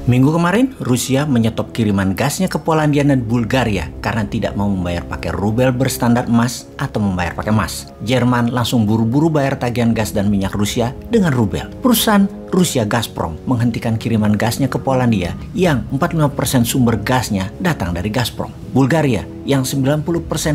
Minggu kemarin, Rusia menyetop kiriman gasnya ke Polandia dan Bulgaria karena tidak mau membayar pakai rubel berstandar emas atau membayar pakai emas. Jerman langsung buru-buru bayar tagihan gas dan minyak Rusia dengan rubel. Perusahaan Rusia Gazprom menghentikan kiriman gasnya ke Polandia yang 45% sumber gasnya datang dari Gazprom. Bulgaria yang 90%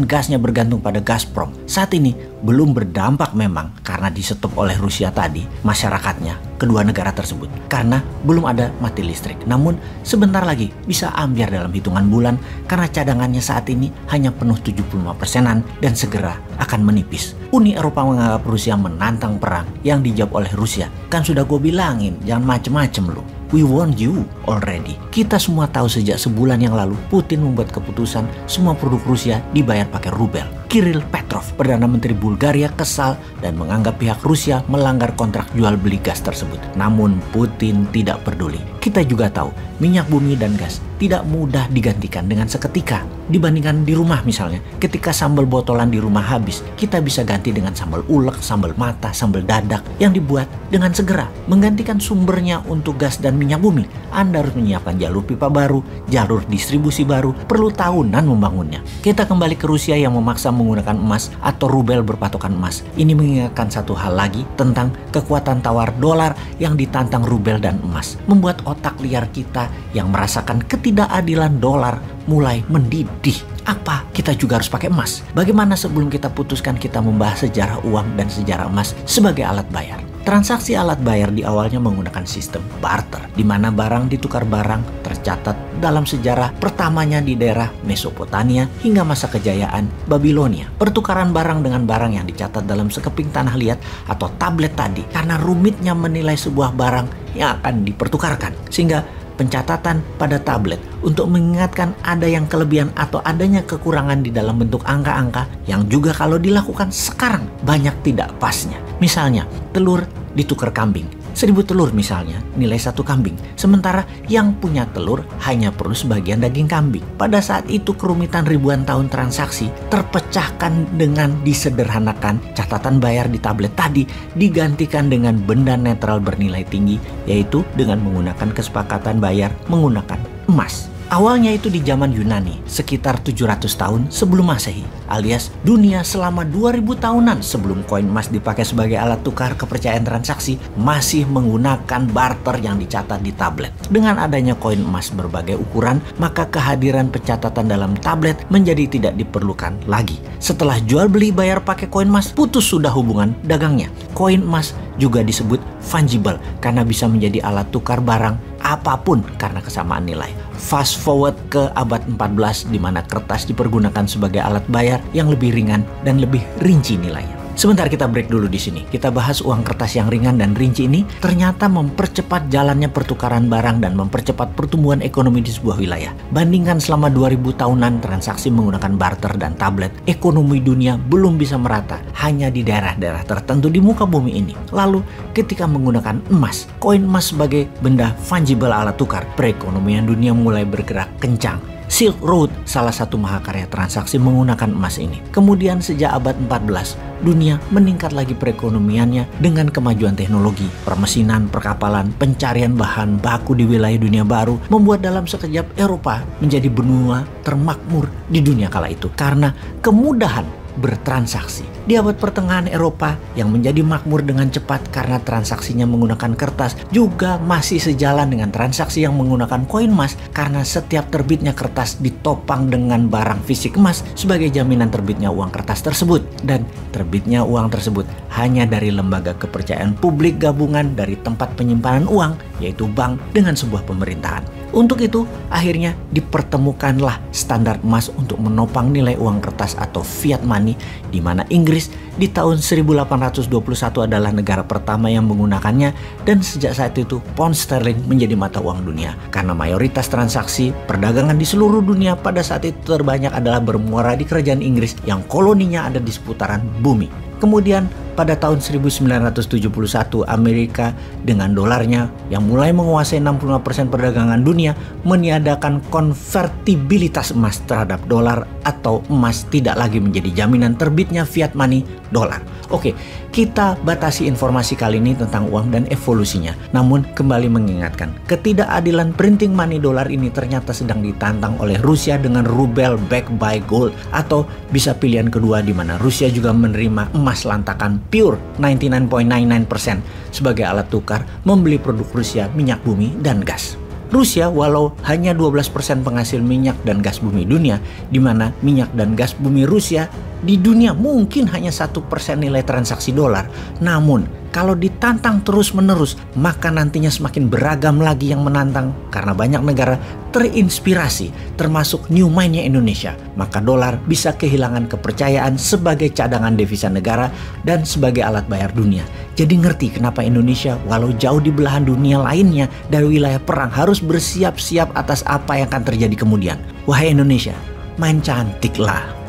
gasnya bergantung pada Gazprom saat ini belum berdampak memang karena disetop oleh Rusia tadi masyarakatnya kedua negara tersebut karena belum ada mati listrik. Namun sebentar lagi bisa ambyar dalam hitungan bulan karena cadangannya saat ini hanya penuh 75%-an dan segera akan menipis. Uni Eropa menganggap Rusia menantang perang yang dijawab oleh Rusia. Kan sudah gue bilangin jangan macem-macem lu. We warned you already. Kita semua tahu sejak sebulan yang lalu Putin membuat keputusan semua produk Rusia dibayar pakai rubel. Kirill Petrov, Perdana Menteri Bulgaria, kesal dan menganggap pihak Rusia melanggar kontrak jual beli gas tersebut. Namun Putin tidak peduli. Kita juga tahu minyak bumi dan gas tidak mudah digantikan dengan seketika. Dibandingkan di rumah misalnya, ketika sambal botolan di rumah habis, kita bisa ganti dengan sambal ulek, sambal mata, sambal dadak yang dibuat dengan segera. Menggantikan sumbernya untuk gas dan minyak bumi, Anda harus menyiapkan jalur pipa baru, jalur distribusi baru, perlu tahunan membangunnya. Kita kembali ke Rusia yang memaksa menggunakan emas atau rubel berpatokan emas. Ini mengingatkan satu hal lagi tentang kekuatan tawar dolar yang ditantang rubel dan emas. Membuat otak liar kita yang merasakan ketidakadilan dolar mulai mendidih. Apa kita juga harus pakai emas? Bagaimana sebelum kita putuskan kita membahas sejarah uang dan sejarah emas sebagai alat bayar? Transaksi alat bayar di awalnya menggunakan sistem barter, di mana barang ditukar barang tercatat dalam sejarah pertamanya di daerah Mesopotamia hingga masa kejayaan Babilonia. Pertukaran barang dengan barang yang dicatat dalam sekeping tanah liat atau tablet tadi karena rumitnya menilai sebuah barang yang akan dipertukarkan, sehingga pencatatan pada tablet untuk mengingatkan ada yang kelebihan atau adanya kekurangan di dalam bentuk angka-angka yang juga kalau dilakukan sekarang banyak tidak pasnya. Misalnya, telur ditukar kambing. 1000 telur misalnya, nilai 1 kambing. Sementara yang punya telur hanya perlu sebagian daging kambing. Pada saat itu kerumitan ribuan tahun transaksi terpecahkan dengan disederhanakan catatan bayar di tablet tadi digantikan dengan benda netral bernilai tinggi, yaitu dengan menggunakan kesepakatan bayar menggunakan emas. Awalnya itu di zaman Yunani, sekitar 700 tahun sebelum Masehi, alias dunia selama 2000 tahunan sebelum koin emas dipakai sebagai alat tukar kepercayaan transaksi, masih menggunakan barter yang dicatat di tablet. Dengan adanya koin emas berbagai ukuran, maka kehadiran pencatatan dalam tablet menjadi tidak diperlukan lagi. Setelah jual beli bayar pakai koin emas, putus sudah hubungan dagangnya. Koin emas juga disebut fungible karena bisa menjadi alat tukar barang apapun karena kesamaan nilai. Fast forward ke abad 14 di mana kertas dipergunakan sebagai alat bayar yang lebih ringan dan lebih rinci nilainya. Sebentar kita break dulu di sini. Kita bahas uang kertas yang ringan dan rinci ini ternyata mempercepat jalannya pertukaran barang dan mempercepat pertumbuhan ekonomi di sebuah wilayah. Bandingkan selama 2000 tahunan transaksi menggunakan barter dan tablet, ekonomi dunia belum bisa merata hanya di daerah-daerah tertentu di muka bumi ini. Lalu ketika menggunakan emas, koin emas sebagai benda fungible alat tukar, perekonomian dunia mulai bergerak kencang. Silk Road salah satu mahakarya transaksi menggunakan emas ini. Kemudian sejak abad 14, dunia meningkat lagi perekonomiannya dengan kemajuan teknologi, permesinan, perkapalan, pencarian bahan baku di wilayah dunia baru, membuat dalam sekejap Eropa menjadi benua termakmur di dunia kala itu karena kemudahan bertransaksi. Di abad pertengahan Eropa yang menjadi makmur dengan cepat karena transaksinya menggunakan kertas juga masih sejalan dengan transaksi yang menggunakan koin emas karena setiap terbitnya kertas ditopang dengan barang fisik emas sebagai jaminan terbitnya uang kertas tersebut, dan terbitnya uang tersebut hanya dari lembaga kepercayaan publik gabungan dari tempat penyimpanan uang, yaitu bank dengan sebuah pemerintahan. Untuk itu, akhirnya dipertemukanlah standar emas untuk menopang nilai uang kertas atau fiat money, di mana Inggris di tahun 1821 adalah negara pertama yang menggunakannya, dan sejak saat itu pound sterling menjadi mata uang dunia. Karena mayoritas transaksi perdagangan di seluruh dunia pada saat itu terbanyak adalah bermuara di kerajaan Inggris yang koloninya ada di seputaran bumi. Kemudian pada tahun 1971 Amerika dengan dolarnya yang mulai menguasai 65% perdagangan dunia meniadakan konvertibilitas emas terhadap dolar atau emas tidak lagi menjadi jaminan terbitnya fiat money dolar. Oke, kita batasi informasi kali ini tentang uang dan evolusinya. Namun kembali mengingatkan, ketidakadilan printing money dolar ini ternyata sedang ditantang oleh Rusia dengan rubel backed by gold, atau bisa pilihan kedua di mana Rusia juga menerima emas lantakan pure 99.99% sebagai alat tukar membeli produk Rusia, minyak bumi dan gas. Rusia walau hanya 12% penghasil minyak dan gas bumi dunia, di mana minyak dan gas bumi Rusia di dunia mungkin hanya 1% nilai transaksi dolar. Namun kalau ditantang terus-menerus, maka nantinya semakin beragam lagi yang menantang karena banyak negara terinspirasi, termasuk new mind-nya Indonesia. Maka dolar bisa kehilangan kepercayaan sebagai cadangan devisa negara dan sebagai alat bayar dunia. Jadi ngerti kenapa Indonesia walau jauh di belahan dunia lainnya dari wilayah perang harus bersiap-siap atas apa yang akan terjadi kemudian. Wahai Indonesia, main cantik lah.